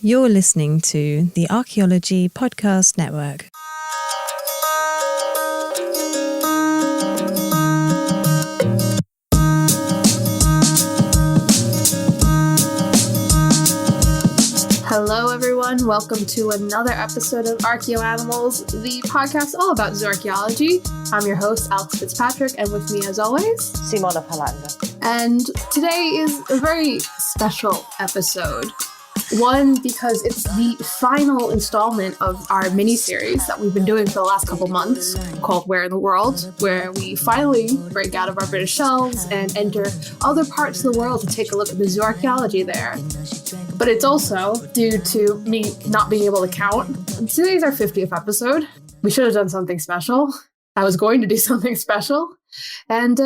You're listening to the Archaeology Podcast Network. Hello, everyone. Welcome to another episode of Archaeoanimals, the podcast all about zooarchaeology. I'm your host, Alex Fitzpatrick, and with me, as always, Simona Palanga. And today is a very special episode. One, because it's the final installment of our miniseries that we've been doing for the last couple months called Where in the World, where we finally break out of our British shelves and enter other parts of the world to take a look at the zooarchaeology there. But it's also due to me not being able to count. Today's our 50th episode. We should have done something special. I was going to do something special. And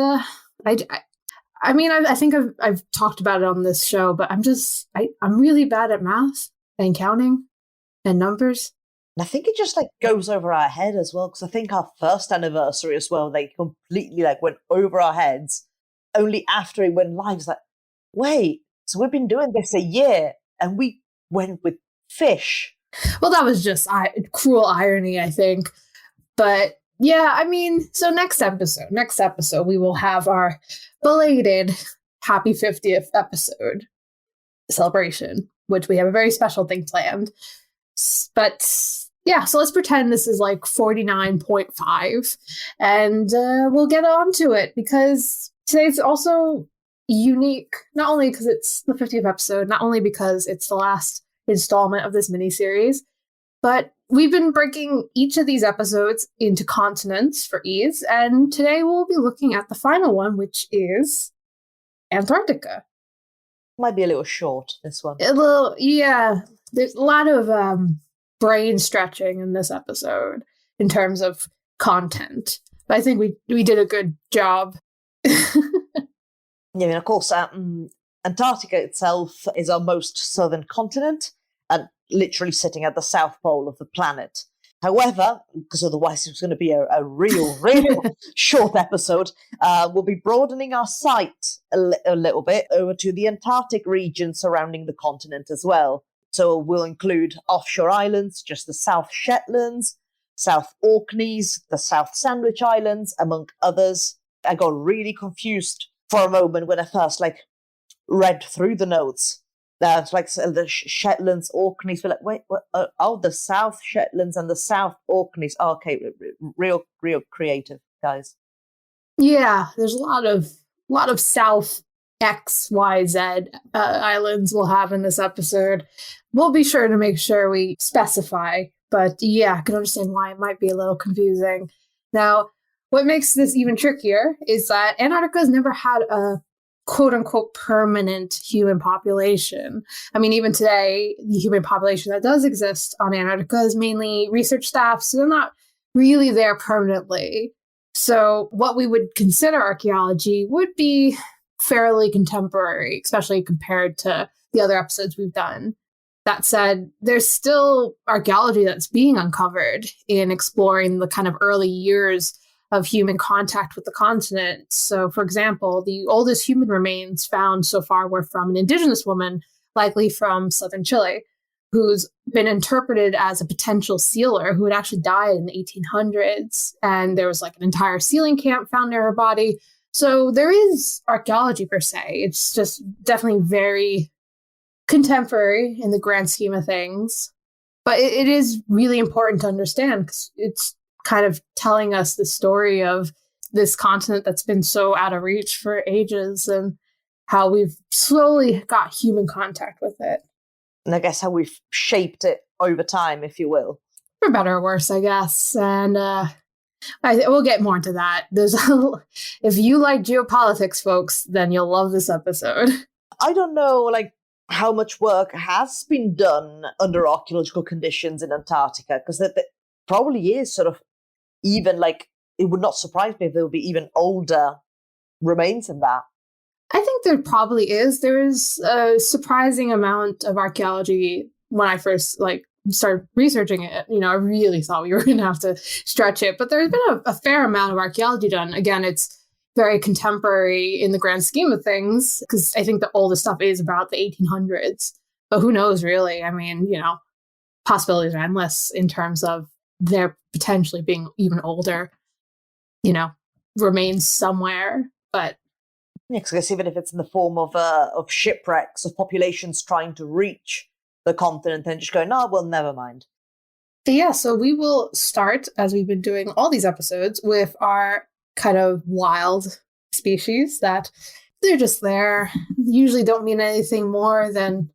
I think I've talked about it on this show, but I'm really bad at math and counting and numbers. And I think it just goes over our head as well, because I think our first anniversary as well, they completely went over our heads. Only after it went live, it's wait, so we've been doing this a year and we went with fish. Well, that was just cruel irony, I think. But yeah, so next episode, we will have our belated happy 50th episode celebration, which we have a very special thing planned. But yeah, so let's pretend this is 49.5 and we'll get on to it, because today's also unique, not only because it's the 50th episode, not only because it's the last installment of this miniseries, but we've been breaking each of these episodes into continents for ease, and today we'll be looking at the final one, which is Antarctica. Might be a little short, this one. Yeah. There's a lot of brain stretching in this episode in terms of content, but I think we did a good job. Yeah, of course, Antarctica itself is our most southern continent, and literally sitting at the south pole of the planet. However, because otherwise it's going to be a real short episode, we'll be broadening our sight a little bit over to the Antarctic region surrounding the continent as well. So we'll include offshore islands, just the South Shetlands, South Orkneys, the South Sandwich Islands, among others. I got really confused for a moment when I first read through the notes. That's the Shetlands, Orkneys. We're wait, what? The South Shetlands and the South Orkneys. Okay, real creative, guys. Yeah, there's a lot of South XYZ islands we'll have in this episode. We'll be sure to make sure we specify, but yeah, I can understand why it might be a little confusing. Now, what makes this even trickier is that Antarctica has never had a quote-unquote permanent human population. Even today, the human population that does exist on Antarctica is mainly research staff, so they're not really there permanently. So what we would consider archaeology would be fairly contemporary, especially compared to the other episodes we've done. That said, there's still archaeology that's being uncovered in exploring the kind of early years of human contact with the continent. So, for example, the oldest human remains found so far were from an indigenous woman, likely from southern Chile, who's been interpreted as a potential sealer who had actually died in the 1800s. And there was an entire sealing camp found near her body. So there is archaeology per se. It's just definitely very contemporary in the grand scheme of things. But it is really important to understand, because it's kind of telling us the story of this continent that's been so out of reach for ages, and how we've slowly got human contact with it. And I guess how we've shaped it over time, if you will. For better or worse, I guess. And we'll get more into that. If you like geopolitics, folks, then you'll love this episode. I don't know, how much work has been done under archaeological conditions in Antarctica, because that probably is sort of even it would not surprise me if there would be even older remains in that. I think there probably is. There is a surprising amount of archaeology when I first started researching it. I really thought we were going to have to stretch it, but there's been a fair amount of archaeology done. Again, it's very contemporary in the grand scheme of things, because I think the oldest stuff is about the 1800s. But who knows, really? I mean, possibilities are endless in terms of their potentially being even older, remains somewhere. But yeah, because I guess even if it's in the form of shipwrecks, of populations trying to reach the continent and just going, oh, well, never mind. But yeah, so we will start, as we've been doing all these episodes, with our kind of wild species that they're just there, usually don't mean anything more than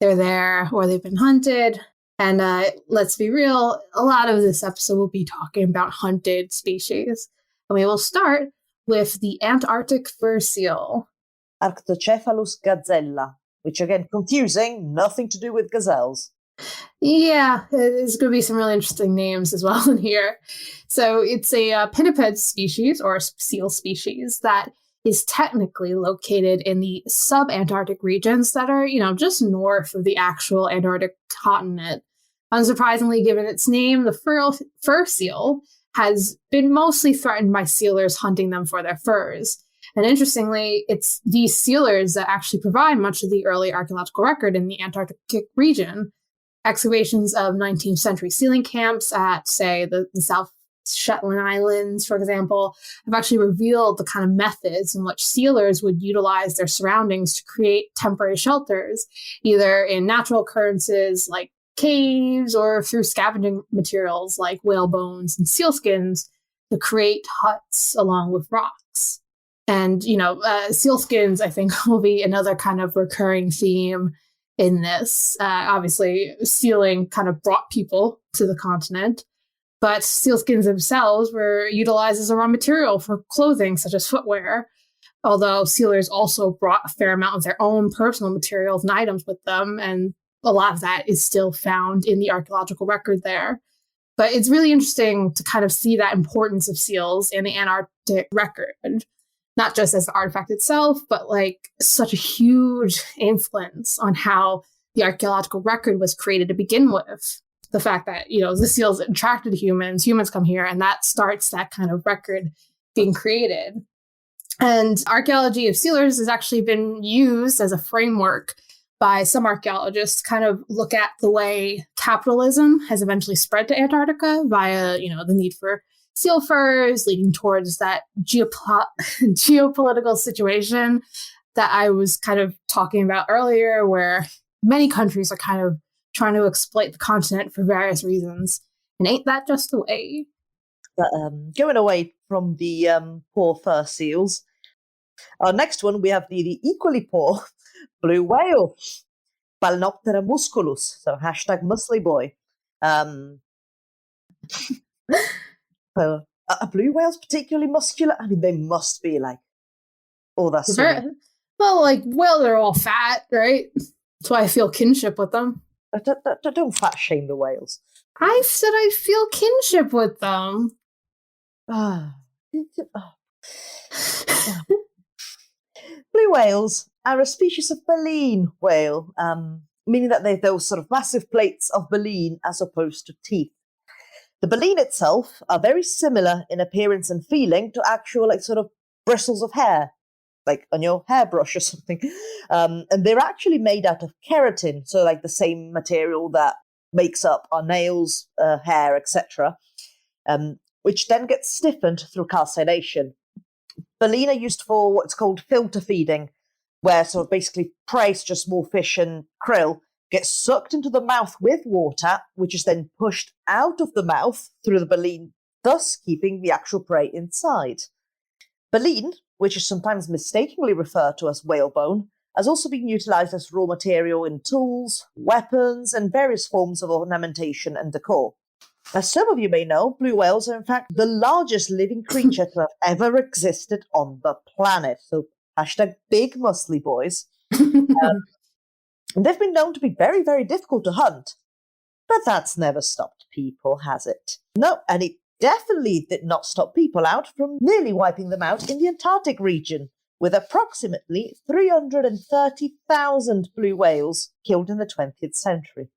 they're there or they've been hunted. And let's be real, a lot of this episode will be talking about hunted species. And we will start with the Antarctic fur seal. Arctocephalus gazella, which again, confusing, nothing to do with gazelles. Yeah, there's going to be some really interesting names as well in here. So it's a pinniped species or seal species that is technically located in the sub-Antarctic regions that are, just north of the actual Antarctic continent. Unsurprisingly, given its name, the fur seal has been mostly threatened by sealers hunting them for their furs. And interestingly, it's these sealers that actually provide much of the early archaeological record in the Antarctic region. Excavations of 19th century sealing camps at, say, the South Shetland Islands, for example, have actually revealed the kind of methods in which sealers would utilize their surroundings to create temporary shelters, either in natural occurrences like caves or through scavenging materials like whale bones and seal skins to create huts along with rocks. And, seal skins, I think, will be another kind of recurring theme in this. Obviously, sealing kind of brought people to the continent, but sealskins themselves were utilized as a raw material for clothing, such as footwear, although sealers also brought a fair amount of their own personal materials and items with them, and a lot of that is still found in the archaeological record there. But it's really interesting to kind of see that importance of seals in the Antarctic record, not just as the artifact itself, but like such a huge influence on how the archaeological record was created to begin with. The fact that, the seals attracted humans come here, and that starts that kind of record being created. And archaeology of sealers has actually been used as a framework by some archaeologists to kind of look at the way capitalism has eventually spread to Antarctica via, the need for seal furs, leading towards that geopolitical situation that I was kind of talking about earlier, where many countries are kind of trying to exploit the continent for various reasons. And ain't that just the way? But going away from the poor fur seals, our next one, we have the equally poor blue whale, Balnoptera musculus, so hashtag muscly boy. Well, are blue whales particularly muscular? I mean, they must be like, oh, that's well, like, well, they're all fat, right? That's why I feel kinship with them. Don't fat shame the whales. I said I feel kinship with them. Blue whales are a species of baleen whale, meaning that they have those sort of massive plates of baleen as opposed to teeth. The baleen itself are very similar in appearance and feeling to actual sort of bristles of hair, like on your hairbrush or something. And they're actually made out of keratin, so like the same material that makes up our nails, hair, etc., which then gets stiffened through calcination. Baleen are used for what's called filter feeding, where sort of basically prey, such as small fish and krill, gets sucked into the mouth with water, which is then pushed out of the mouth through the baleen, thus keeping the actual prey inside. Baleen, which is sometimes mistakenly referred to as whalebone, has also been utilized as raw material in tools, weapons, and various forms of ornamentation and decor. As some of you may know, blue whales are in fact the largest living creature to have ever existed on the planet. So hashtag big muscly boys. And they've been known to be very, very difficult to hunt. But that's never stopped people, has it? No, and it definitely did not stop people out from nearly wiping them out in the Antarctic region, with approximately 330,000 blue whales killed in the 20th century.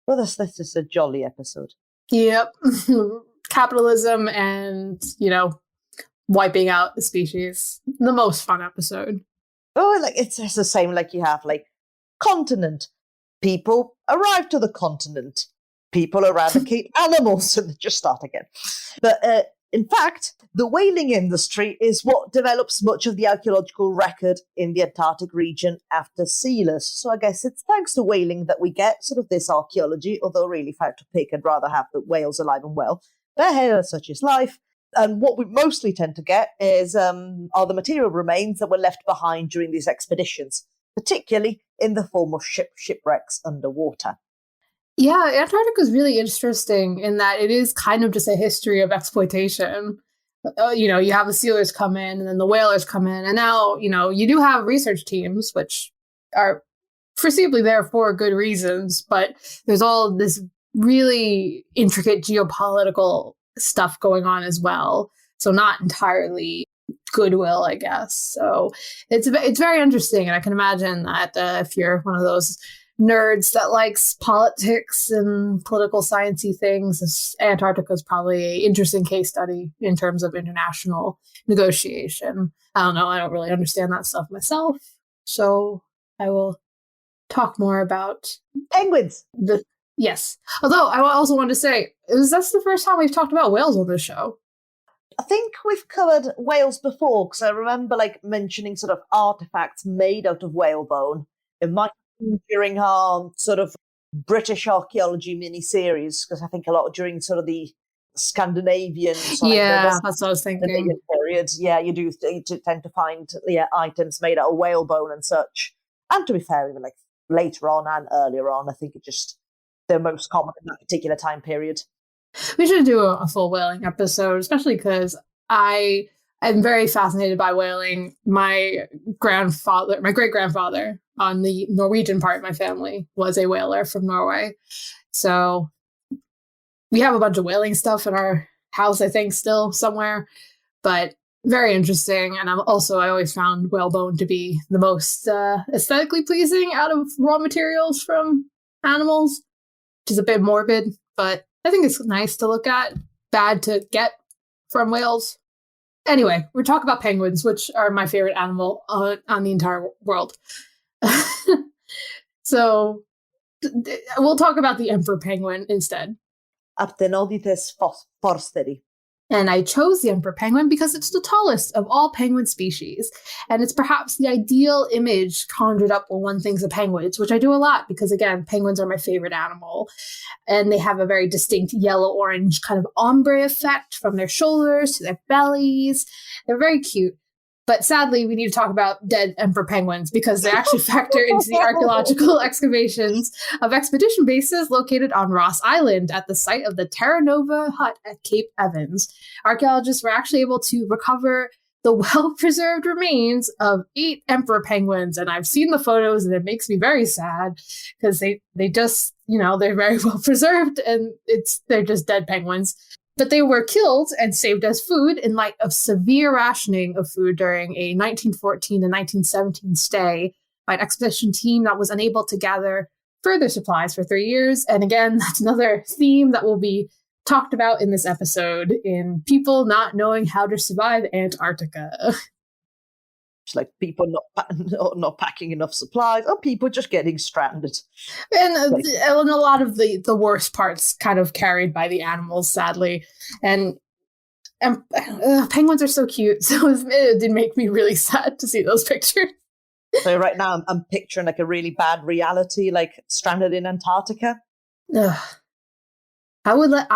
Well, this is a jolly episode. Yep. Capitalism and, wiping out the species. The most fun episode. Oh, like it's the same, like you have like continent, people arrive to the continent. People eradicate animals and just start again. But in fact, the whaling industry is what develops much of the archaeological record in the Antarctic region after sea loss. So I guess it's thanks to whaling that we get sort of this archaeology, although really if I had to pick, I'd rather have the whales alive and well. They're here, such is life. And what we mostly tend to get is are the material remains that were left behind during these expeditions, particularly in the form of shipwrecks underwater. Yeah, Antarctica is really interesting in that it is kind of just a history of exploitation. You have the sealers come in and then the whalers come in. And now, you do have research teams, which are foreseeably there for good reasons. But there's all this really intricate geopolitical stuff going on as well. So not entirely goodwill, I guess. So it's very interesting. And I can imagine that if you're one of those nerds that likes politics and political sciencey things, Antarctica is probably an interesting case study in terms of international negotiation. I don't know. I don't really understand that stuff myself. So I will talk more about penguins. Yes. Although I also want to say, that's the first time we've talked about whales on this show. I think we've covered whales before, because I remember mentioning sort of artifacts made out of whale bone. It might during our sort of British archaeology mini-series, because I think a lot during sort of the Scandinavian that's what I was thinking. Periods, you do tend to find items made out of whale bone and such. And to be fair, even later on and earlier on, I think they're most common in that particular time period. We should do a full whaling episode, especially because I am very fascinated by whaling. My great-grandfather on the Norwegian part of my family was a whaler from Norway. So we have a bunch of whaling stuff in our house, I think, still somewhere, but very interesting. And I always found whalebone to be the most aesthetically pleasing out of raw materials from animals, which is a bit morbid, but I think it's nice to look at, bad to get from whales. Anyway, we're talking about penguins, which are my favorite animal on the entire world. So we'll talk about the emperor penguin instead. Aptenodites forsteri. And I chose the emperor penguin because it's the tallest of all penguin species. And it's perhaps the ideal image conjured up when one thinks of penguins, which I do a lot because, again, penguins are my favorite animal. And they have a very distinct yellow-orange kind of ombre effect from their shoulders to their bellies. They're very cute. But sadly, we need to talk about dead emperor penguins because they actually factor into the archaeological excavations of expedition bases located on Ross Island at the site of the Terra Nova hut at Cape Evans. Archaeologists were actually able to recover the well-preserved remains of 8 emperor penguins. And I've seen the photos and it makes me very sad because they just, they're very well preserved and they're just dead penguins. But they were killed and saved as food in light of severe rationing of food during a 1914 to 1917 stay by an expedition team that was unable to gather further supplies for 3 years. And again, that's another theme that will be talked about in this episode in people not knowing how to survive Antarctica. It's like people not packing enough supplies, or people just getting stranded. And a lot of the worst parts kind of carried by the animals, sadly. And penguins are so cute, so it did make me really sad to see those pictures. So right now I'm picturing a really bad reality, stranded in Antarctica. I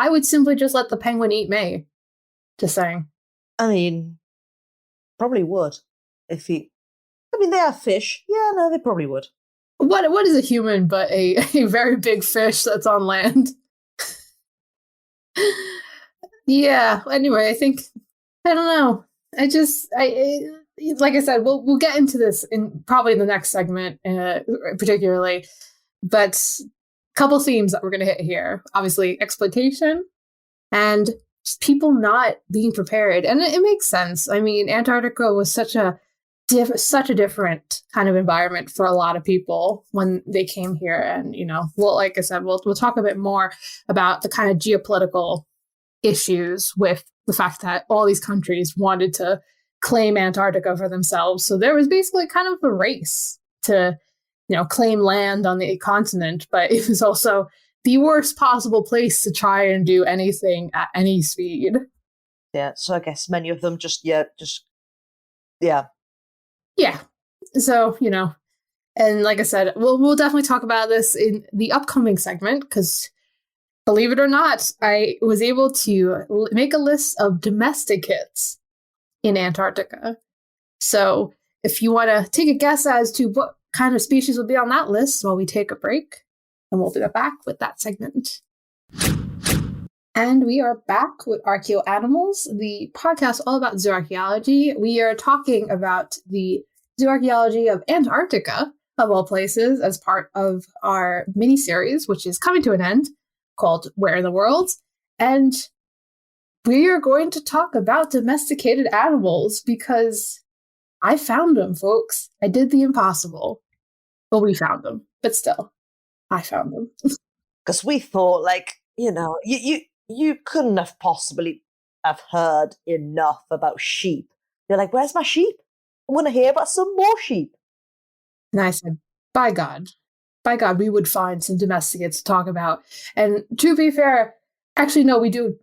would simply just let the penguin eat me. Just saying. I mean, probably would. They are fish. Yeah, no, they probably would. What is a human but a very big fish that's on land? Yeah. Anyway, I don't know. Like I said, we'll get into this in probably in the next segment, particularly. But a couple themes that we're going to hit here. Obviously, exploitation and just people not being prepared. And it makes sense. I mean, Antarctica was such a different kind of environment for a lot of people when they came here. And, like I said, we'll talk a bit more about the kind of geopolitical issues with the fact that all these countries wanted to claim Antarctica for themselves. So there was basically kind of a race to claim land on the continent, but it was also the worst possible place to try and do anything at any speed. Yeah, so I guess many of them Yeah. So, and like I said, we'll definitely talk about this in the upcoming segment, because believe it or not, I was able to make a list of domesticates in Antarctica. So if you want to take a guess as to what kind of species will be on that list while we take a break, and we'll be back with that segment. And we are back with Archaeo Animals, the podcast all about zooarchaeology. We are talking about the zooarchaeology of Antarctica, of all places, as part of our mini-series, which is coming to an end, called Where in the World? And we are going to talk about domesticated animals because I found them, folks. I did the impossible. Well, we found them, but still, I found them. Because we thought, you couldn't have possibly have heard enough about sheep. You're like, where's my sheep? I want to hear about some more sheep. And I said, by God, we would find some domesticates to talk about. And to be fair, actually, no, we do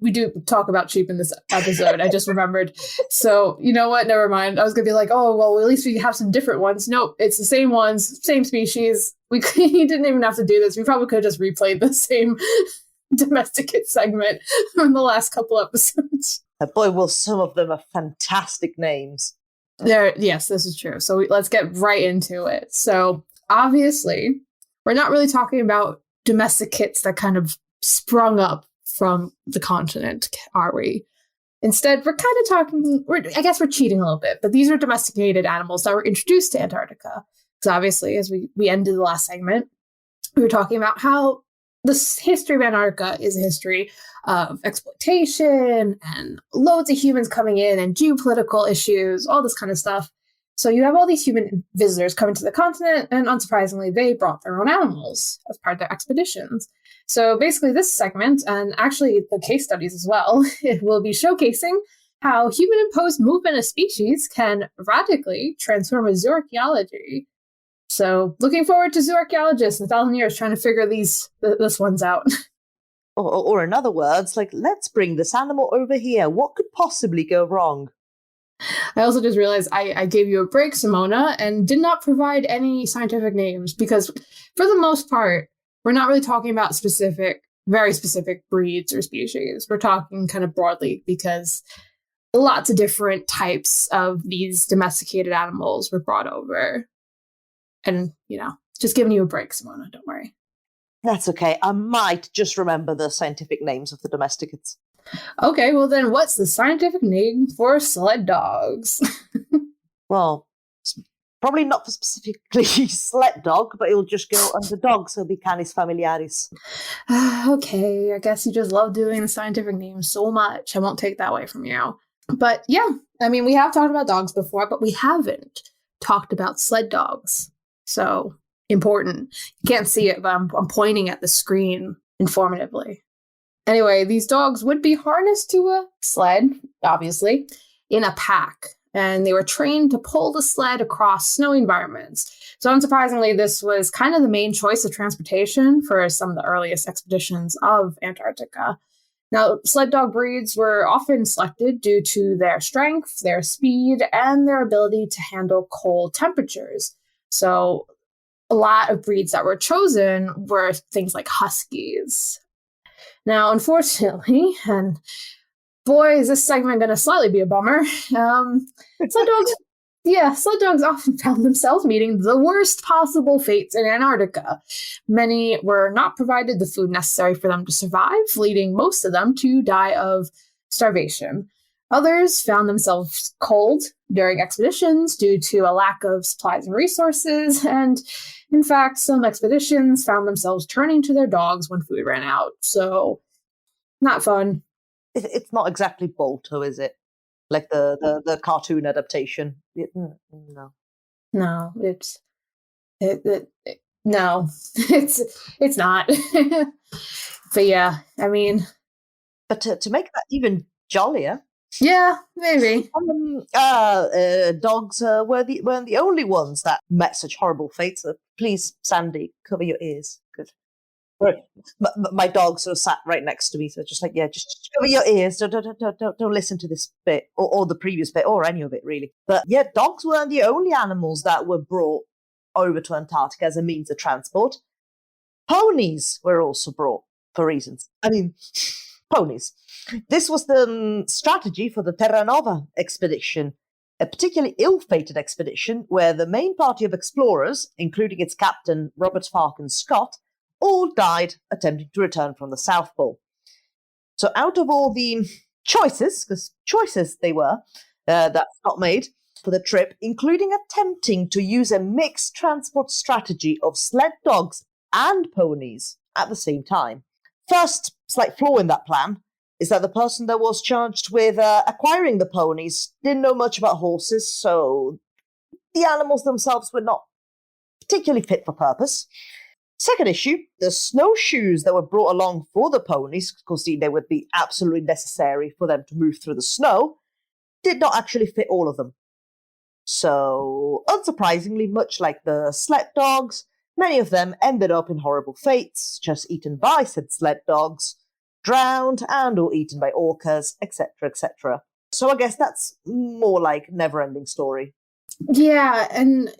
talk about sheep in this episode. I just remembered. So, you know what? Never mind. I was going to be like, oh, well, at least we have some different ones. Nope, it's the same ones, same species. We didn't even have to do this. We probably could have just replayed the same domesticate segment from the last couple episodes. Boy, will some of them have fantastic names. Yes, this is true. So let's get right into it. So obviously, we're not really talking about domesticates that kind of sprung up from the continent, are we? Instead, we're kind of talking, I guess we're cheating a little bit, but these are domesticated animals that were introduced to Antarctica. Because obviously, as we ended the last segment, we were talking about how the history of Antarctica is a history of exploitation and loads of humans coming in and geopolitical issues, all this kind of stuff. So you have all these human visitors coming to the continent, and unsurprisingly, they brought their own animals as part of their expeditions. So basically this segment, and actually the case studies as well, it will be showcasing how human-imposed movement of species can radically transform a zooarchaeology. So looking forward to zooarchaeologists in 1,000 years trying to figure this ones out. Or in other words, let's bring this animal over here. What could possibly go wrong? I also just realized I gave you a break, Simona, and did not provide any scientific names because, for the most part, we're not really talking about very specific breeds or species. We're talking kind of broadly because lots of different types of these domesticated animals were brought over. And, just giving you a break, Simona, don't worry. That's okay. I might just remember the scientific names of the domesticates. Okay, well then what's the scientific name for sled dogs? Well, probably not for specifically sled dog, but it'll just go under dog, so it'll be Canis familiaris. Okay, I guess you just love doing the scientific names so much. I won't take that away from you. But yeah, we have talked about dogs before, but we haven't talked about sled dogs. So important. You can't see it, but I'm pointing at the screen informatively. Anyway, these dogs would be harnessed to a sled, obviously, in a pack, and they were trained to pull the sled across snowy environments. So unsurprisingly, this was kind of the main choice of transportation for some of the earliest expeditions of Antarctica. Now, sled dog breeds were often selected due to their strength, their speed, and their ability to handle cold temperatures. So a lot of breeds that were chosen were things like huskies. Now, unfortunately, and boy, is this segment going to slightly be a bummer, sled dogs often found themselves meeting the worst possible fates in Antarctica. Many were not provided the food necessary for them to survive, leading most of them to die of starvation. Others found themselves cold during expeditions due to a lack of supplies and resources, and in fact, some expeditions found themselves turning to their dogs when food ran out. So, not fun. It's not exactly Balto, is it? Like the cartoon adaptation. No. No, no, it's not. But yeah, But to make that even jollier, Yeah, maybe. Dogs weren't the only ones that met such horrible fates. Please, Sandy, cover your ears. Good. Sorry. My dog sort of sat right next to me, so just like, yeah, just cover your ears. Don't listen to this bit or the previous bit or any of it really. But yeah, dogs weren't the only animals that were brought over to Antarctica as a means of transport. Ponies were also brought for reasons. I mean, ponies. This was the strategy for the Terra Nova expedition, a particularly ill-fated expedition where the main party of explorers, including its captain Robert Falcon Scott, all died attempting to return from the South Pole. So out of all the choices, because choices they were, that Scott made for the trip, including attempting to use a mixed transport strategy of sled dogs and ponies at the same time. First slight flaw in that plan is that the person that was charged with acquiring the ponies didn't know much about horses, so the animals themselves were not particularly fit for purpose. Second issue, the snowshoes that were brought along for the ponies, because they would be absolutely necessary for them to move through the snow, did not actually fit all of them. So, unsurprisingly, much like the sled dogs, many of them ended up in horrible fates, just eaten by said sled dogs, drowned and or eaten by orcas, etc., etc. So I guess that's more like never-ending story. Yeah, and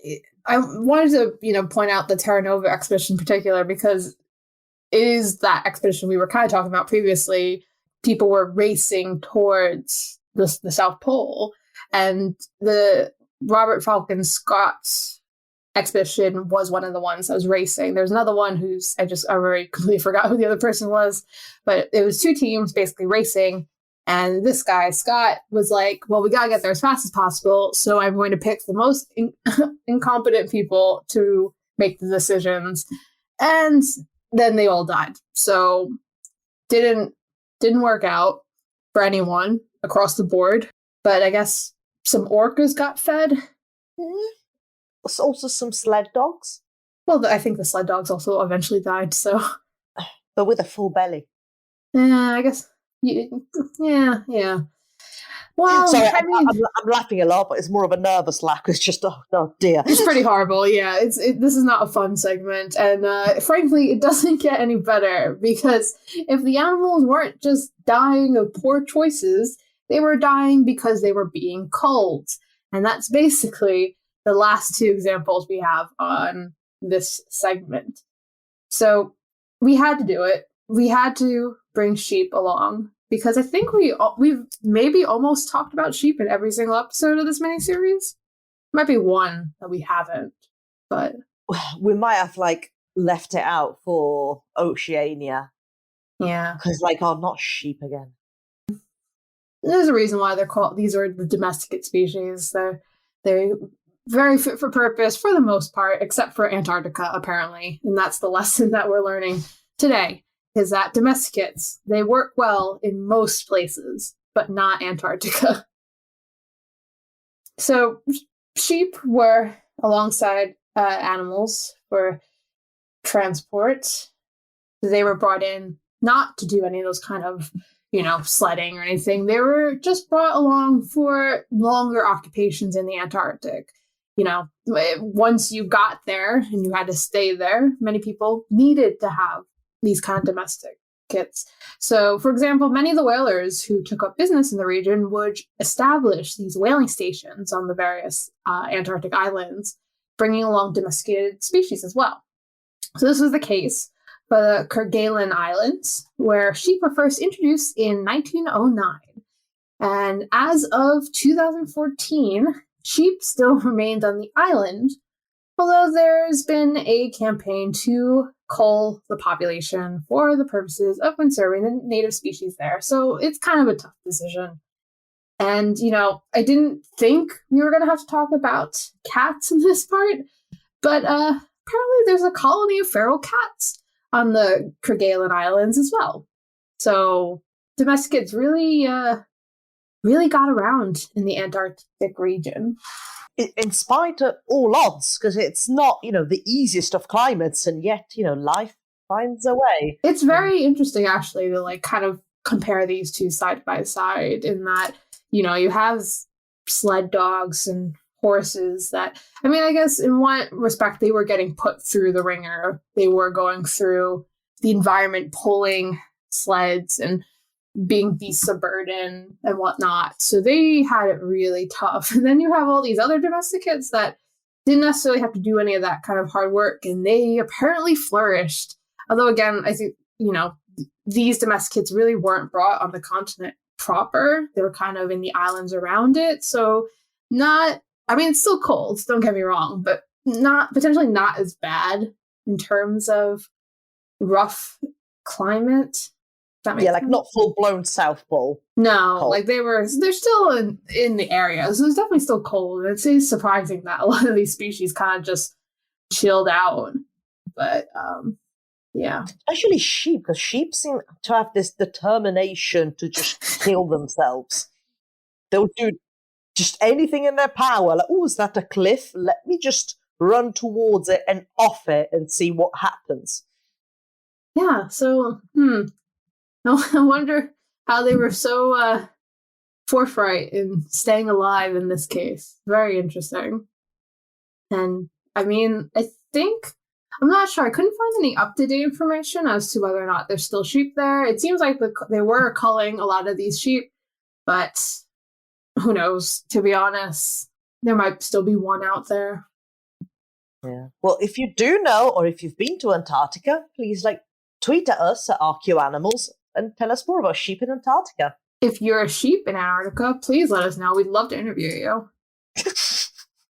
I wanted to, point out the Terra Nova expedition in particular because it is that expedition we were kind of talking about previously. People were racing towards the South Pole, and the Robert Falcon Scott's expedition was one of the ones that was racing. There's another one who's I already completely forgot who the other person was, but it was two teams basically racing. And this guy, Scott, was like, well, we got to get there as fast as possible. So I'm going to pick the most incompetent people to make the decisions. And then they all died. So didn't work out for anyone across the board. But I guess some orcas got fed. Also some sled dogs. Well, I think the sled dogs also eventually died. So, but with a full belly. Yeah, I guess. Yeah. Well, sorry, I'm laughing a lot, but it's more of a nervous laugh. It's just, oh dear. It's pretty horrible, yeah. This is not a fun segment, and frankly, it doesn't get any better, because if the animals weren't just dying of poor choices, they were dying because they were being culled. And that's basically the last two examples we have on this segment. So we had to do it. We had to bring sheep along, because I think we've maybe almost talked about sheep in every single episode of this miniseries. Might be one that we haven't, but we might have left it out for Oceania. Yeah, because not sheep again. There's a reason why these are the domesticated species. They're very fit for purpose for the most part, except for Antarctica apparently, and that's the lesson that we're learning today. Is that domesticates, they work well in most places, but not Antarctica. So sheep were alongside animals for transport. They were brought in not to do any of those kind of, sledding or anything. They were just brought along for longer occupations in the Antarctic. Once you got there and you had to stay there, many people needed to have these kind of domestic kits. So, for example, many of the whalers who took up business in the region would establish these whaling stations on the various Antarctic islands, bringing along domesticated species as well. So this was the case for the Kerguelen Islands, where sheep were first introduced in 1909. And as of 2014, sheep still remained on the island, although there's been a campaign to cull the population for the purposes of conserving the native species there. So it's kind of a tough decision. And, I didn't think we were going to have to talk about cats in this part, but apparently there's a colony of feral cats on the Kerguelen Islands as well. So domesticates really got around in the Antarctic region. In spite of all odds, because it's not, the easiest of climates, and yet, life finds a way. It's very interesting, actually, to kind of compare these two side by side, in that, you have sled dogs and horses that, I mean, I guess in one respect, they were getting put through the ringer. They were going through the environment, pulling sleds and being beasts of burden and whatnot. So they had it really tough. And then you have all these other domesticates that didn't necessarily have to do any of that kind of hard work, and they apparently flourished. Although, again, I think, these domesticates really weren't brought on the continent proper. They were kind of in the islands around it. So it's still cold, don't get me wrong, but potentially not as bad in terms of rough climate. That makes sense? Not full-blown South Pole. No, cold. they're still in the area, so it's definitely still cold. It's surprising that a lot of these species kind of just chilled out. But yeah. Especially sheep, because sheep seem to have this determination to just kill themselves. They'll do just anything in their power. Like, is that a cliff? Let me just run towards it and off it and see what happens. Yeah, so, I wonder how they were so forthright in staying alive in this case. Very interesting. And, I mean, I'm not sure. I couldn't find any up-to-date information as to whether or not there's still sheep there. It seems like they were culling a lot of these sheep, but who knows? To be honest, there might still be one out there. Yeah. Well, if you do know, or if you've been to Antarctica, please tweet at us at ArchaeoAnimals and tell us more about sheep in Antarctica. If you're a sheep in Antarctica, please let us know. We'd love to interview you.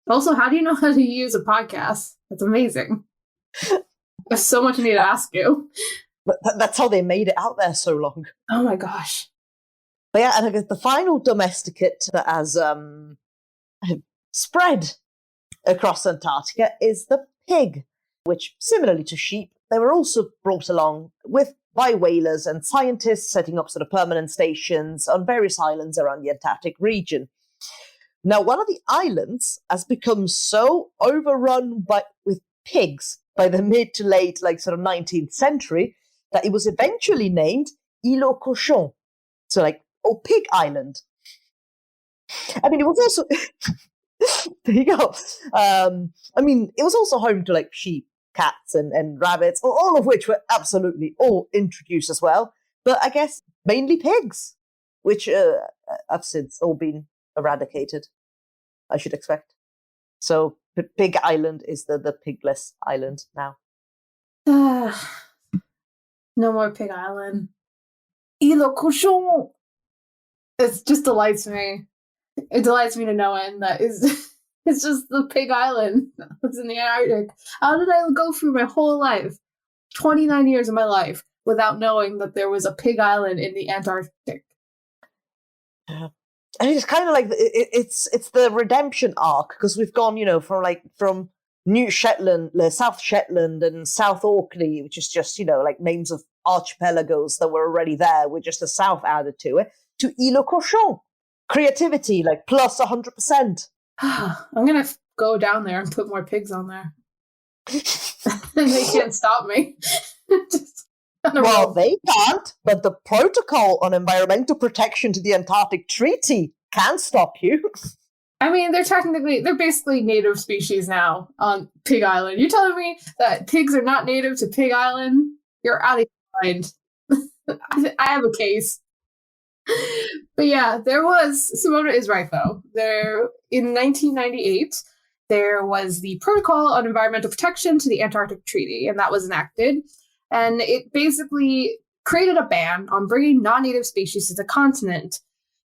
Also, how do you know how to use a podcast? That's amazing. There's so much I need to ask you. But that's how they made it out there so long. Oh my gosh. But yeah, and I guess the final domesticate that has spread across Antarctica is the pig, which, similarly to sheep, they were also brought along by whalers and scientists setting up sort of permanent stations on various islands around the Antarctic region. Now, one of the islands has become so overrun with pigs by the mid to late, 19th century, that it was eventually named Île aux Cochons. So, Pig Island. I mean, it was also... there you go. It was also home to, sheep, cats, and rabbits, all of which were absolutely all introduced as well. But I guess mainly pigs, which have since all been eradicated, I should expect. So Pig Island is the pigless island now. No more Pig Island. Île aux Cochons. It just delights me. It delights me to no end that it's just the Pig Island that's in the Arctic. How did I go through my whole life, 29 years of my life, without knowing that there was a Pig Island in the Antarctic? Yeah. And it's kind of it's the redemption arc, because we've gone, from New Shetland, South Shetland, and South Orkney, which is just, names of archipelagos that were already there with just the South added to it, to Île aux Cochons. Creativity, plus 100%. I'm going to go down there and put more pigs on there. They can't stop me. Well, they can't, but the Protocol on Environmental Protection to the Antarctic Treaty can stop you. I mean, they're basically native species now on Pig Island. You're telling me that pigs are not native to Pig Island? You're out of your mind. I have a case. But yeah, Simona is right though. In 1998, there was the Protocol on Environmental Protection to the Antarctic Treaty, and that was enacted. And it basically created a ban on bringing non-native species to the continent.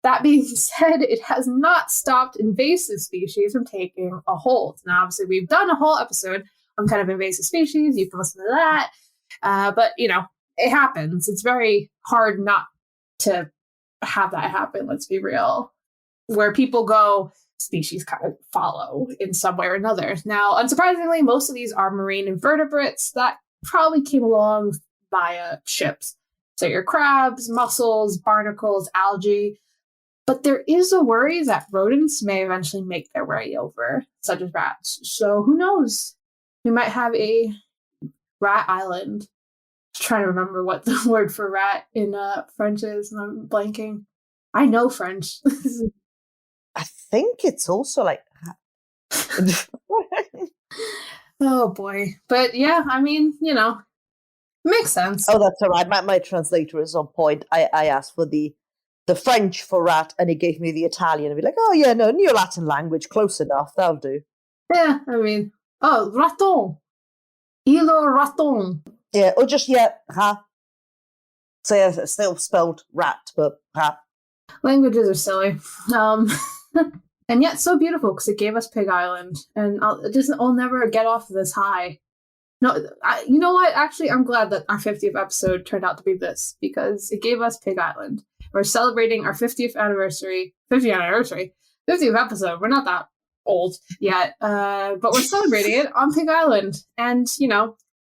That being said, it has not stopped invasive species from taking a hold. Now, obviously, we've done a whole episode on kind of invasive species. You can listen to that. But, it happens. It's very hard not to have that happen, let's be real. Where people go, species kind of follow in some way or another. Now, unsurprisingly, most of these are marine invertebrates that probably came along via ships. So your crabs, mussels, barnacles, algae. But there is a worry that rodents may eventually make their way over, such as rats. So who knows? We might have a rat island. Trying to remember what the word for rat in French is, and I'm blanking. I know French. I think it's also like... Oh boy. But yeah, I mean, makes sense. Oh, that's all right. My translator is on point. I asked for the French for rat, and he gave me the Italian. I'd be like, oh yeah, no, Neo-Latin language, close enough. That'll do. Yeah, I mean, oh, raton. Ilo raton. Yeah, or just, rat. So yeah, it's still spelled rat, but rat. Languages are silly. And yet so beautiful because it gave us Pig Island. And I'll never get off of this high. No, you know what? Actually, I'm glad that our 50th episode turned out to be this because it gave us Pig Island. We're celebrating our 50th anniversary, 50th episode. We're not that old yet, but we're celebrating it on Pig Island. And,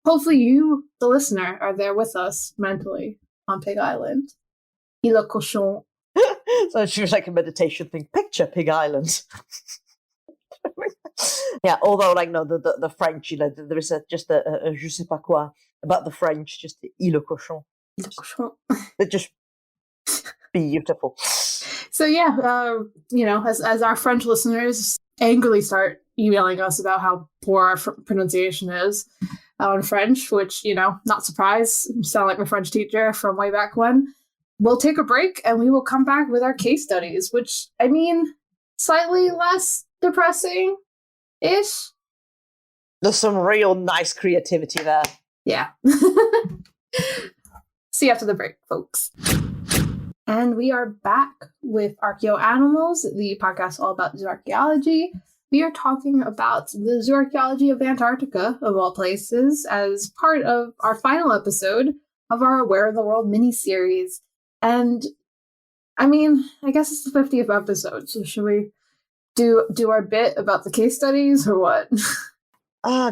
hopefully you, the listener, are there with us mentally on Pig Island. Il est cochon. So it's just like a meditation thing. Picture Pig Island. Yeah, although no, the French, there is just a je sais pas quoi about the French, just il est cochon. They're just beautiful. So yeah, as our French listeners angrily start emailing us about how poor our pronunciation is in French, which not surprised, sound like my French teacher from way back when. We'll take a break and we will come back with our case studies, which I mean, slightly less depressing-ish. There's some real nice creativity there. Yeah. See you after the break, folks. And we are back with Archaeoanimals, the podcast all about zooarchaeology. We are talking about the zooarchaeology of Antarctica, of all places, as part of our final episode of our Where in the World mini-series. And, I mean, I guess it's the 50th episode, so should we do our bit about the case studies, or what?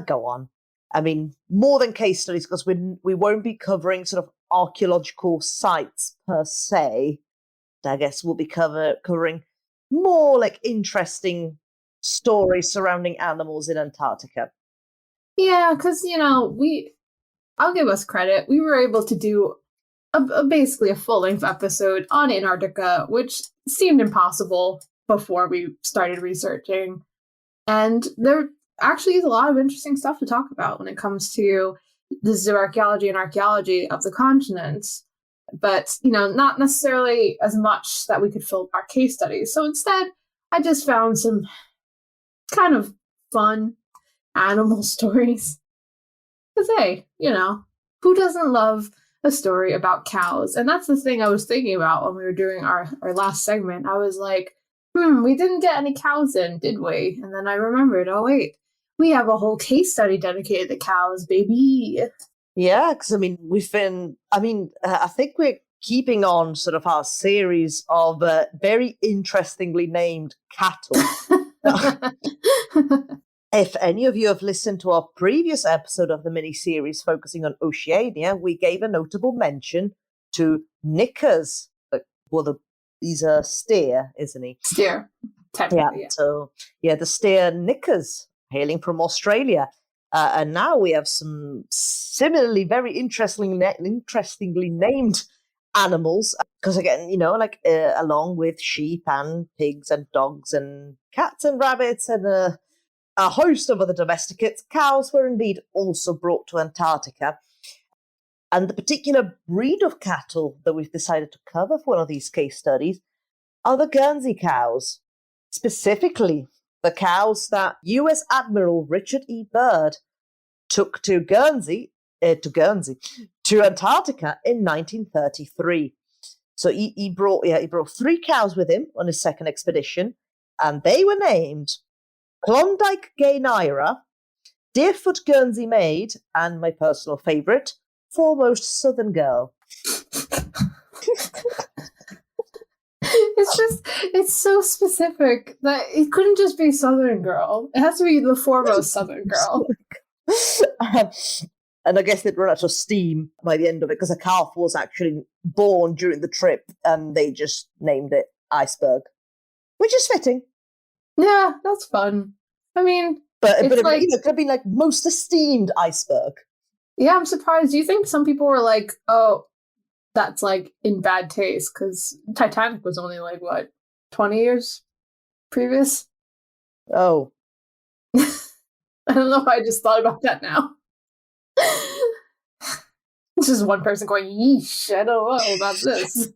Go on. I mean, more than case studies, because we won't be covering sort of archaeological sites per se. I guess we'll be covering more like interesting stories surrounding animals in Antarctica. Yeah, because, I'll give us credit. We were able to do basically a full-length episode on Antarctica, which seemed impossible before we started researching. And there actually is a lot of interesting stuff to talk about when it comes to the zooarchaeology and archaeology of the continents. But, not necessarily as much that we could fill our case studies. So instead, I just found some kind of fun animal stories. Because, hey, who doesn't love a story about cows? And that's the thing I was thinking about when we were doing our last segment. I was like, we didn't get any cows in, did we? And then I remembered, oh, wait, we have a whole case study dedicated to cows, baby. Yeah, because, I think we're keeping on sort of our series of very interestingly named cattle. If any of you have listened to our previous episode of the mini-series focusing on Oceania, we gave a notable mention to knickers. He's a steer, isn't he? Steer, technically, yeah. So, the steer knickers, hailing from Australia. And now we have some similarly very interestingly named animals. Because again, along with sheep and pigs and dogs and cats and rabbits and a host of other domesticates, cows were indeed also brought to Antarctica. And the particular breed of cattle that we've decided to cover for one of these case studies are the Guernsey cows. Specifically, the cows that US Admiral Richard E. Byrd took to Antarctica in 1933. So he brought 3 cows with him on his second expedition, and they were named Klondike Gay Naira, Deerfoot Guernsey Maid, and my personal favourite, Foremost Southern Girl. It's so specific that it couldn't just be Southern Girl. It has to be the foremost Southern Girl. And I guess they'd run out of steam by the end of it because a calf was actually born during the trip and they just named it Iceberg, which is fitting. Yeah, that's fun. I mean, but it could have been like most esteemed Iceberg. Yeah, I'm surprised. Do you think some people were like, oh, that's like in bad taste, because Titanic was only like, what, 20 years previous? Oh. I don't know why I just thought about that now. It's just one person going, yeesh, I don't know about this.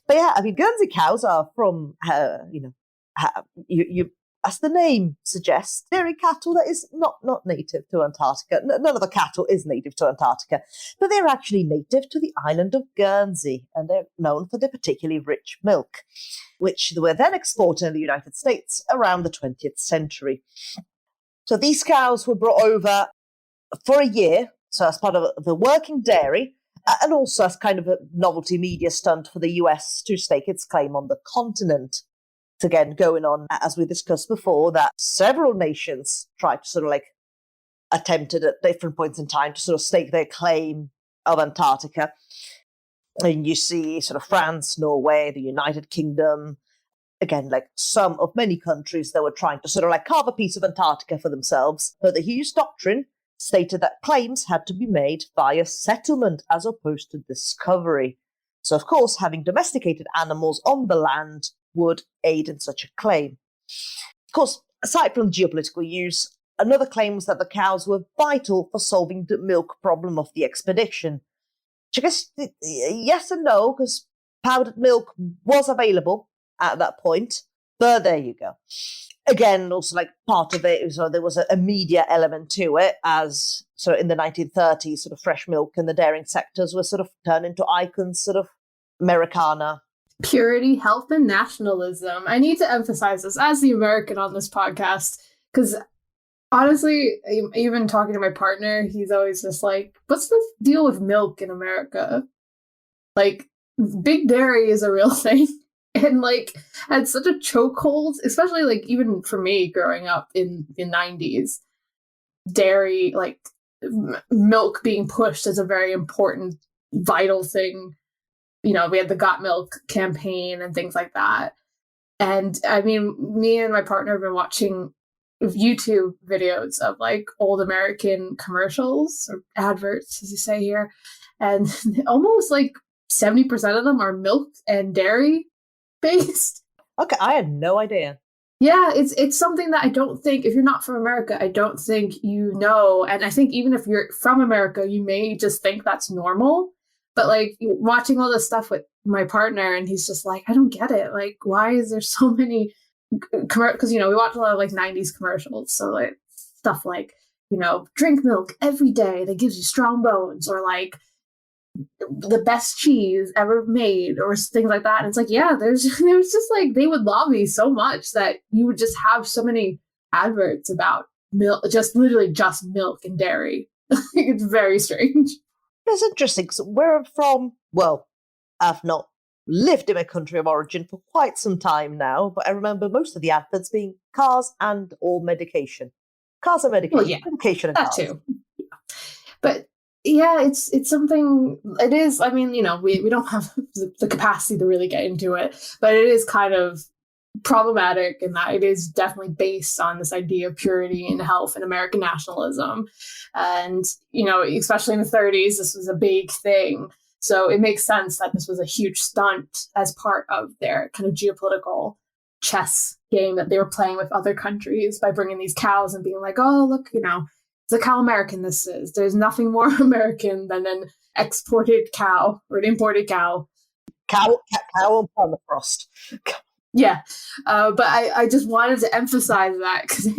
But yeah, I mean, Guernsey cows are from, you as the name suggests, dairy cattle that is not native to Antarctica. None of the cattle is native to Antarctica, but they're actually native to the island of Guernsey, and they're known for their particularly rich milk, which were then exported in the United States around the 20th century. So these cows were brought over for a year, so as part of the working dairy, and also as kind of a novelty media stunt for the US to stake its claim on the continent. It's again going on, as we discussed before, that several nations tried to sort of like attempted at different points in time to sort of stake their claim of Antarctica. And you see sort of France, Norway, the United Kingdom, again, like some of many countries that were trying to sort of like carve a piece of Antarctica for themselves. But the Hughes Doctrine stated that claims had to be made via settlement as opposed to discovery. So, of course, having domesticated animals on the land would aid in such a claim. Of course, aside from geopolitical use, another claim was that the cows were vital for solving the milk problem of the expedition. Which I guess, yes and no, because powdered milk was available at that point, but there you go. Again, also like part of it was there was a media element to it, as sort of in the 1930s, sort of fresh milk and the dairying sectors were sort of turned into icons, sort of Americana. Purity, health, and nationalism. I need to emphasize this as the American on this podcast, because honestly, even talking to my partner, he's always just like, what's the deal with milk in America? Like, big dairy is a real thing. And like had such a chokehold, especially like even for me growing up in the 90s, dairy, like milk being pushed as a very important, vital thing. You know, we had the Got Milk campaign and things like that. And I mean, me and my partner have been watching YouTube videos of like old American commercials or adverts, as you say here. And almost like 70% of them are milk and dairy based. Okay, I had no idea. Yeah, it's something that I don't think, if you're not from America, I don't think you know. And I think even if you're from America, you may just think that's normal. But like watching all this stuff with my partner, and he's just like, I don't get it. Like, why is there so many because you know, we watch a lot of like 90s commercials. So like stuff like, you know, drink milk every day that gives you strong bones, or like the best cheese ever made, or things like that. And it's like, yeah, there's just like, they would lobby so much that you would just have so many adverts about milk, just literally just milk and dairy. It's very strange. It's interesting because where I'm from, well, I've not lived in my country of origin for quite some time now, but I remember most of the adverts being cars and or medication. Cars and medication. Well, yeah, medication and that cars. too. But yeah, it's something, it is, I mean, you know, we don't have the capacity to really get into it, but it is kind of problematic in that it is definitely based on this idea of purity and health and American nationalism. And, you know, especially in the 30s, this was a big thing. So it makes sense that this was a huge stunt as part of their kind of geopolitical chess game that they were playing with other countries by bringing these cows and being like, oh, look, you know, look how American this is. There's nothing more American than an exported cow or an imported cow. Cow on permafrost. Yeah, but I just wanted to emphasize that because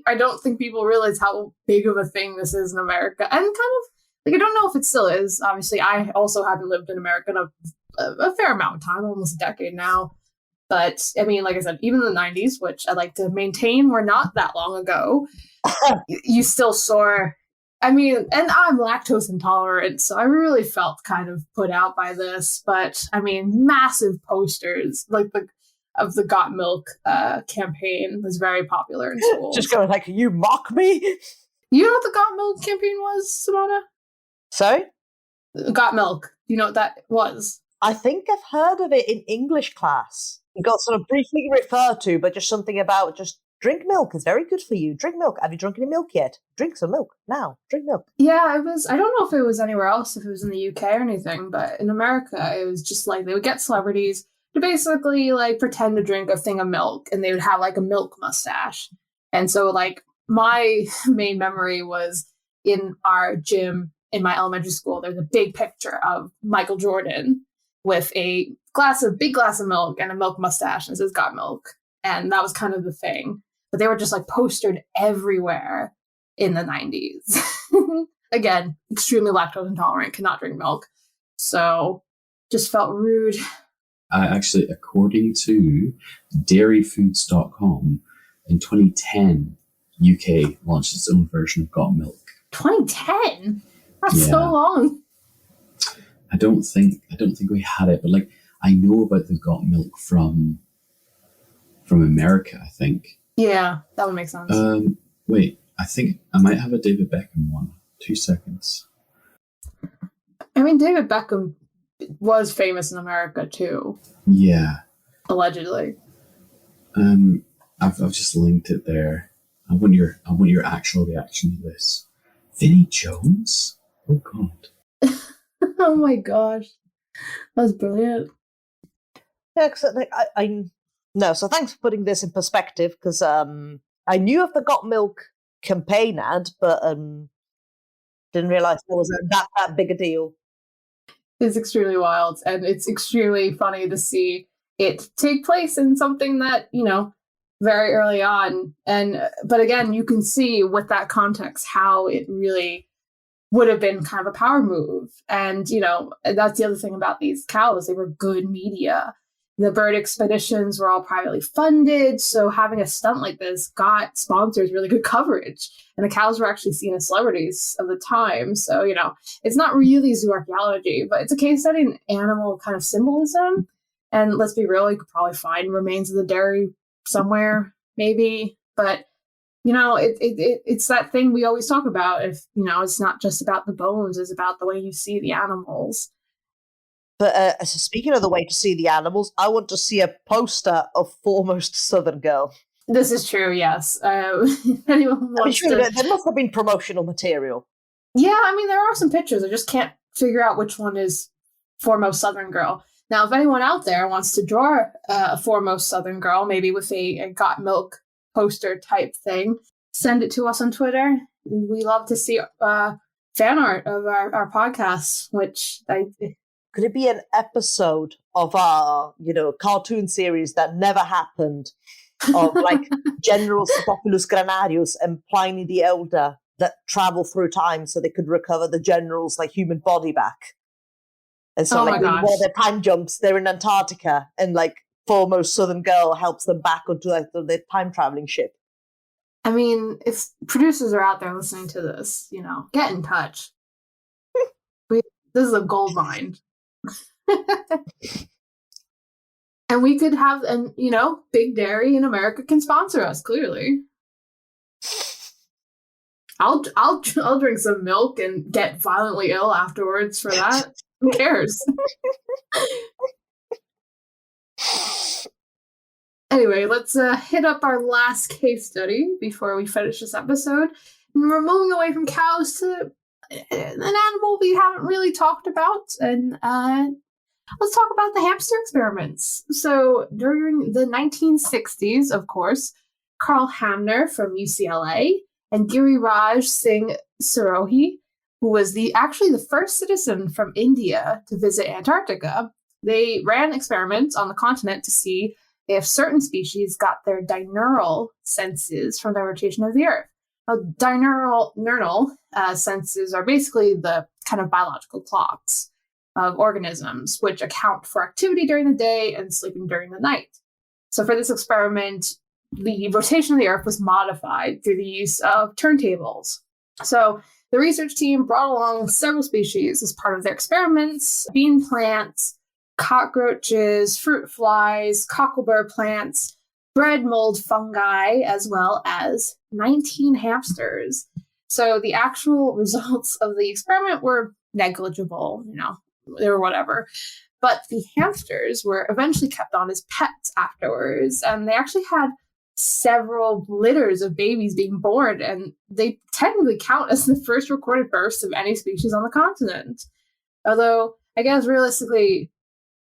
I don't think people realize how big of a thing this is in America. And kind of, like, I don't know if it still is. Obviously, I also haven't lived in America in a fair amount of time, almost a decade now. But, I mean, like I said, even in the 90s, which I like to maintain were not that long ago, you still saw, I mean, and I'm lactose intolerant, so I really felt kind of put out by this. But, I mean, massive posters, like of the Got Milk campaign was very popular in schools. Just going like, you mock me? You know what the Got Milk campaign was, Simona? Sorry? Got Milk. Do you know what that was? I think I've heard of it in English class. It got sort of briefly referred to, but just something about just Drink milk. It's very good for you. Drink milk. Have you drunk any milk yet? Drink some milk now. Drink milk. Yeah, I don't know if it was anywhere else, if it was in the UK or anything, but in America, it was just like they would get celebrities to basically like pretend to drink a thing of milk, and they would have like a milk mustache. And so like my main memory was in our gym in my elementary school, there's a big picture of Michael Jordan with a big glass of milk and a milk mustache, and it says "Got milk." And that was kind of the thing. But they were just like postered everywhere in the 90s. Again, extremely lactose intolerant, cannot drink milk. So just felt rude. Actually, according to dairyfoods.com, in 2010, UK launched its own version of Got Milk. 2010? That's so long. I don't think we had it, but like I know about the Got Milk from America, I think. Yeah, that would make sense. Wait, I think I might have a David Beckham one. 2 seconds. I mean, David Beckham was famous in America too. Yeah. Allegedly. I've just linked it there. I want your actual reaction to this. Vinnie Jones? Oh God. Oh my gosh. That's brilliant. Yeah, because no, so thanks for putting this in perspective, because I knew of the Got Milk campaign ad, but didn't realise there was that big a deal. It's extremely wild, and it's extremely funny to see it take place in something that, very early on. But again, you can see with that context how it really would have been kind of a power move. And, that's the other thing about these cows. They were good media. The bird expeditions were all privately funded, so having a stunt like this got sponsors really good coverage. And the cows were actually seen as celebrities of the time. So, it's not really zooarchaeology, but it's a case study in animal kind of symbolism. And let's be real, you could probably find remains of the dairy somewhere, maybe. But, it's that thing we always talk about. If, it's not just about the bones, it's about the way you see the animals. But speaking of the way to see the animals, I want to see a poster of Foremost Southern Girl. This is true, yes. If anyone wants there must have been promotional material. Yeah, there are some pictures. I just can't figure out which one is Foremost Southern Girl. Now, if anyone out there wants to draw a Foremost Southern Girl, maybe with a Got Milk poster type thing, send it to us on Twitter. We love to see fan art of our podcasts, which Could it be an episode of our, cartoon series that never happened, of like Generals Populus Granarius and Pliny the Elder that travel through time so they could recover the general's like human body back? And so when their time jumps, they're in Antarctica, and like Foremost Southern Girl helps them back onto their time traveling ship. If producers are out there listening to this, get in touch. This is a gold mine. And we could have, Big Dairy in America can sponsor us. Clearly, I'll drink some milk and get violently ill afterwards for that. Who cares? Anyway, let's hit up our last case study before we finish this episode. And we're moving away from cows to an animal we haven't really talked about, and let's talk about the hamster experiments. So during the 1960s, of course, Carl Hamner from UCLA and Giriraj Singh Sirohi, who was actually the first citizen from India to visit Antarctica, they ran experiments on the continent to see if certain species got their diurnal senses from the rotation of the Earth. Now, diurnal senses are basically the kind of biological clocks of organisms, which account for activity during the day and sleeping during the night. So for this experiment, the rotation of the Earth was modified through the use of turntables. So the research team brought along several species as part of their experiments: bean plants, cockroaches, fruit flies, cocklebur plants, bread mold fungi, as well as 19 hamsters. So the actual results of the experiment were negligible, they were whatever. But the hamsters were eventually kept on as pets afterwards, and they actually had several litters of babies being born, and they technically count as the first recorded births of any species on the continent. Although, I guess realistically,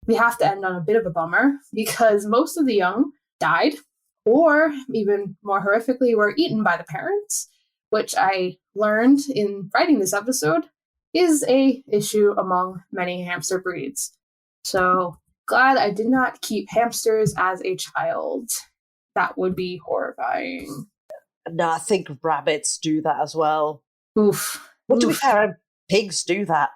we have to end on a bit of a bummer because most of the young died, or even more horrifically, were eaten by the parents, which I learned in writing this episode is a issue among many hamster breeds. So glad I did not keep hamsters as a child. That would be horrifying. No, I think rabbits do that as well. Oof. Well, to be Oof. fair, pigs do that.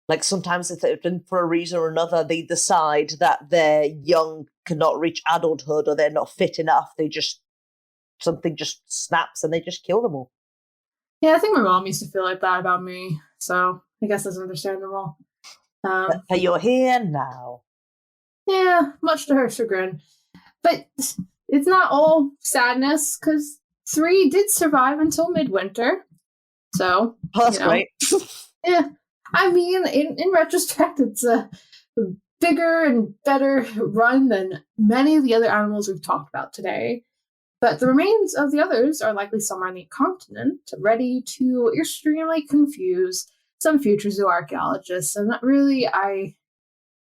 Like sometimes, if for a reason or another, they decide that their young cannot reach adulthood or they're not fit enough, something just snaps and they just kill them all. Yeah, I think my mom used to feel like that about me, so I guess that's understandable. But you're here now. Yeah, much to her chagrin. But it's not all sadness, because 3 did survive until midwinter. So, Oh, that's great. Yeah, I mean, in retrospect, it's a bigger and better run than many of the other animals we've talked about today. But the remains of the others are likely somewhere on the continent, ready to extremely confuse some future zooarchaeologists. And that really, I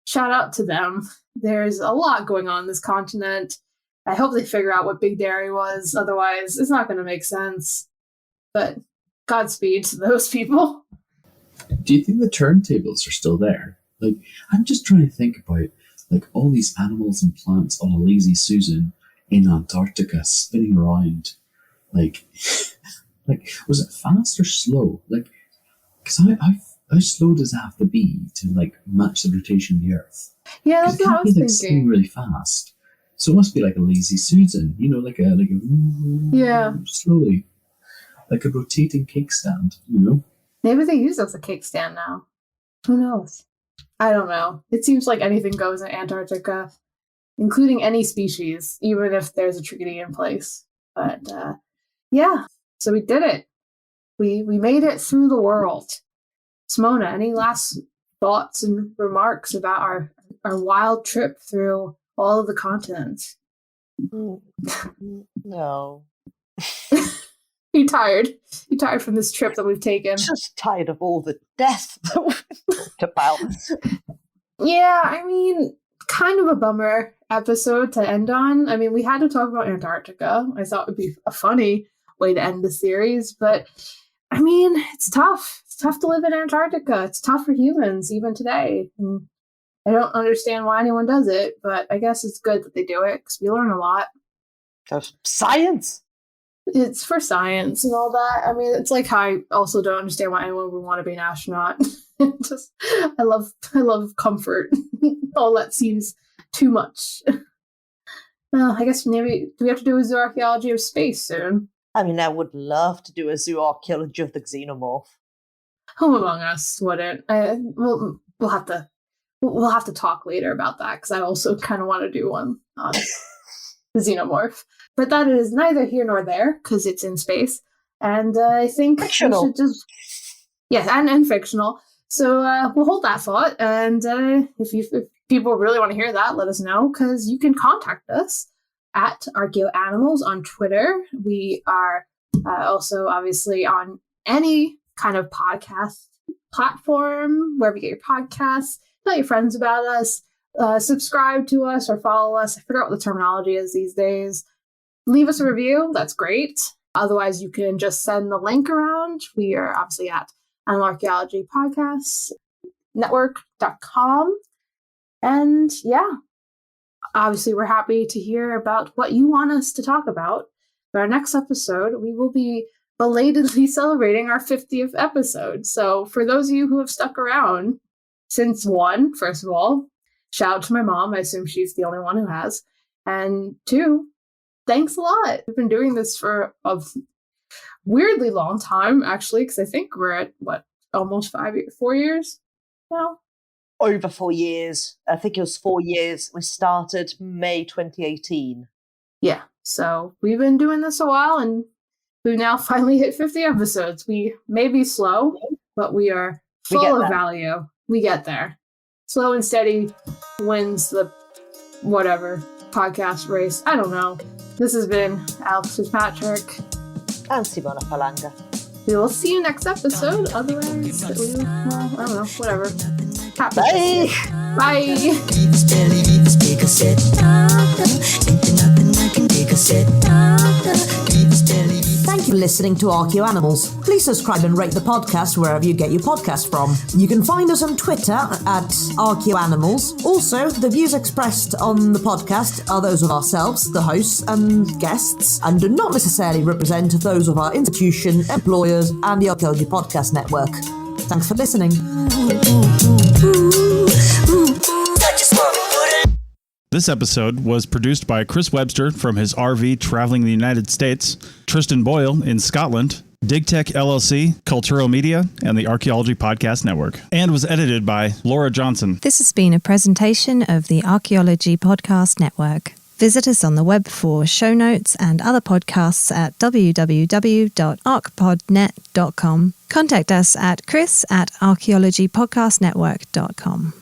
shout out to them. There's a lot going on this continent. I hope they figure out what Big Dairy was. Otherwise, it's not going to make sense. But Godspeed to those people. Do you think the turntables are still there? Like, I'm just trying to think about, like, all these animals and plants on a lazy Susan in Antarctica spinning around. Like, was it fast or slow? Like, because how slow does it have to be to, like, match the rotation of the Earth? Yeah, that's what I was like, spinning thinking. really fast. So it must be like a lazy Susan, like a Yeah, slowly, like a rotating cake stand, maybe they use it as a cake stand now. Who knows? I don't know. It seems like anything goes in Antarctica, including any species, even if there's a treaty in place. But yeah, so we did it. We made it through the world. Simona, any last thoughts and remarks about our wild trip through all of the continents? No. You tired? You tired from this trip that we've taken? Just tired of all the death that we've talked about. Yeah, I mean, kind of a bummer episode to end on. I mean, we had to talk about Antarctica. I thought it would be a funny way to end the series, but I mean, it's tough. It's tough to live in Antarctica. It's tough for humans even today. And I don't understand why anyone does it, but I guess it's good that they do it because we learn a lot. Science! It's for science and all that. I mean, it's like how I also don't understand why anyone would want to be an astronaut. Just, I love comfort. All that seems too much. Well, I guess maybe do we have to do a zooarchaeology of space soon? I mean, I would love to do a zooarchaeology of the xenomorph. Who among us wouldn't? We'll have to talk later about that because I also kind of want to do one on the xenomorph. But that is neither here nor there because it's in space, and I think fictional. We should just and fictional. So we'll hold that thought, and if people really want to hear that, let us know because you can contact us at ArchaeoAnimals on Twitter. We are also obviously on any kind of podcast platform wherever you get your podcasts. Tell your friends about us. Subscribe to us or follow us. I forgot what the terminology is these days. Leave us a review. That's great. Otherwise, you can just send the link around. We are obviously at Animal Archaeology Podcast Network.com. And yeah, obviously, we're happy to hear about what you want us to talk about. For our next episode, we will be belatedly celebrating our 50th episode. So for those of you who have stuck around since 1, first of all, shout out to my mom. I assume she's the only one who has. And 2, thanks a lot. We've been doing this for a weirdly long time, actually, because I think we're at, almost 4 years now? Over 4 years. I think it was 4 years. We started May 2018. Yeah, so we've been doing this a while, and we've now finally hit 50 episodes. We may be slow, but we are full of value. We get there. Slow and steady wins the whatever podcast race. I don't know. This has been Alex Fitzpatrick. And Simona Falanga. We will see you next episode. Otherwise, I don't know, whatever. Bye! Bye! Thank you for listening to Archaeoanimals. Please subscribe and rate the podcast wherever you get your podcast from. You can find us on Twitter at Archaeoanimals. Also, the views expressed on the podcast are those of ourselves, the hosts and guests, and do not necessarily represent those of our institution, employers, and the Archaeology Podcast Network. Thanks for listening. This episode was produced by Chris Webster from his RV traveling the United States, Tristan Boyle in Scotland, DigTech LLC, Culturo Media, and the Archaeology Podcast Network, and was edited by Laura Johnson. This has been a presentation of the Archaeology Podcast Network. Visit us on the web for show notes and other podcasts at www.archpodnet.com. Contact us at chris@archaeologypodcastnetwork.com.